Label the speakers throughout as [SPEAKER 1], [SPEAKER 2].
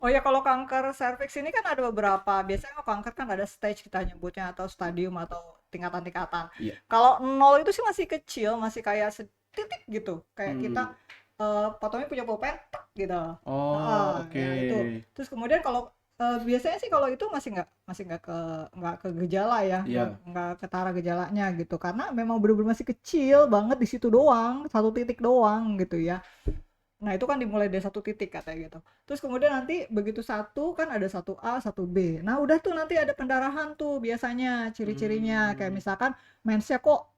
[SPEAKER 1] Oh ya, kalau kanker serviks ini kan ada beberapa. Biasanya kalau kanker kan ada stage kita nyebutnya atau stadium atau tingkatan-tingkatan.
[SPEAKER 2] Iya.
[SPEAKER 1] Kalau nol itu sih masih kecil, masih kayak titik gitu. Kayak kita
[SPEAKER 2] Hmm.
[SPEAKER 1] potongnya punya pulpen tek gitu. Heeh,
[SPEAKER 2] Oh, oke.
[SPEAKER 1] ya itu. Terus kemudian kalau biasanya sih kalau itu masih nggak ke gejala ya,
[SPEAKER 2] Iya.
[SPEAKER 1] nggak ketara gejalanya gitu. Karena memang benar-benar masih kecil banget di situ doang, satu titik doang gitu ya. Nah, itu kan dimulai dari satu titik katanya gitu. Terus kemudian nanti begitu satu kan ada satu A, satu B. Nah, udah tuh nanti ada pendarahan tuh biasanya ciri-cirinya. Kayak
[SPEAKER 2] Hmm.
[SPEAKER 1] misalkan mensnya kok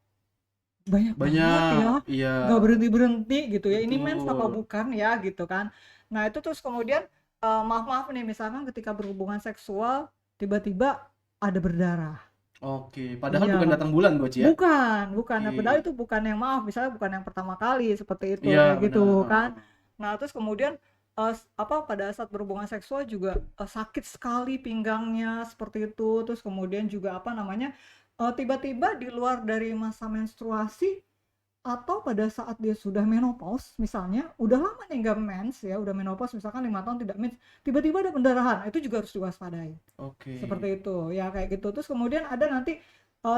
[SPEAKER 1] banyak banget ya,
[SPEAKER 2] Banyak, iya,
[SPEAKER 1] nggak berhenti-berhenti gitu ya. Ini mens apa
[SPEAKER 2] betul.
[SPEAKER 1] bukan ya gitu kan. Nah, itu terus kemudian maaf-maaf nih misalkan ketika berhubungan seksual tiba-tiba ada berdarah.
[SPEAKER 2] Oke, padahal
[SPEAKER 1] Iya,
[SPEAKER 2] bukan datang bulan, Coach ya?
[SPEAKER 1] bukan. Nah, padahal
[SPEAKER 2] Oke.
[SPEAKER 1] itu bukan yang maaf, misalnya bukan yang pertama kali seperti itu,
[SPEAKER 2] Iya,
[SPEAKER 1] kayak gitu
[SPEAKER 2] benar.
[SPEAKER 1] kan.
[SPEAKER 2] Heeh.
[SPEAKER 1] Nah, terus kemudian apa pada saat berhubungan seksual juga sakit sekali pinggangnya seperti itu. Terus kemudian juga apa namanya? Tiba-tiba di luar dari masa menstruasi atau pada saat dia sudah menopause misalnya, udah lama nih nggak mens ya, udah menopause misalkan 5 tahun tidak mens, tiba-tiba ada pendarahan. Nah, itu juga harus diwaspadai.
[SPEAKER 2] Oke.
[SPEAKER 1] Seperti itu, ya kayak gitu. Terus kemudian ada nanti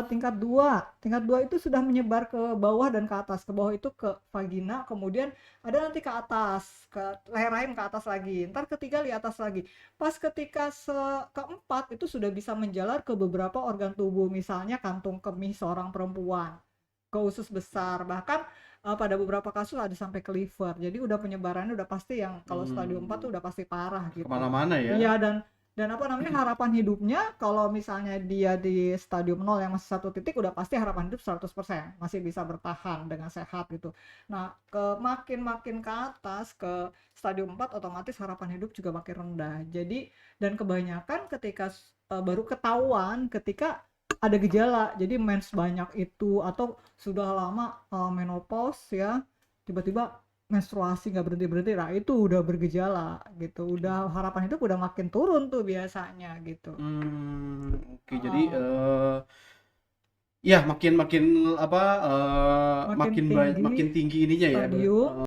[SPEAKER 1] tingkat 2. Tingkat 2 itu sudah menyebar ke bawah dan ke atas. Ke bawah itu ke vagina, kemudian ada nanti ke atas, ke leher rahim ke atas lagi. Ntar ketiga di atas lagi. Pas ketika keempat itu sudah bisa menjalar ke beberapa organ tubuh, misalnya kantung kemih seorang perempuan, ke usus besar, bahkan pada beberapa kasus ada sampai ke liver. Jadi udah penyebarannya udah pasti yang kalau stadium 4 tuh
[SPEAKER 2] Hmm.
[SPEAKER 1] udah pasti parah gitu.
[SPEAKER 2] Kemana-mana ya?
[SPEAKER 1] Iya, dan apa namanya, harapan hidupnya kalau misalnya dia di stadium nol yang masih satu titik udah pasti harapan hidup 100% masih bisa bertahan dengan sehat gitu. Nah, makin ke atas ke stadium 4 otomatis harapan hidup juga makin rendah. Jadi dan kebanyakan ketika baru ketahuan ketika ada gejala. Jadi mens banyak itu atau sudah lama menopause ya, tiba-tiba menstruasi nggak berhenti-berhenti. Nah, itu udah bergejala gitu. Udah harapan hidup udah makin turun tuh biasanya gitu.
[SPEAKER 2] Oke. Jadi
[SPEAKER 1] Heeh.
[SPEAKER 2] ya makin makin apa
[SPEAKER 1] Makin
[SPEAKER 2] makin
[SPEAKER 1] tinggi
[SPEAKER 2] makin tinggi ininya ya.
[SPEAKER 1] stadium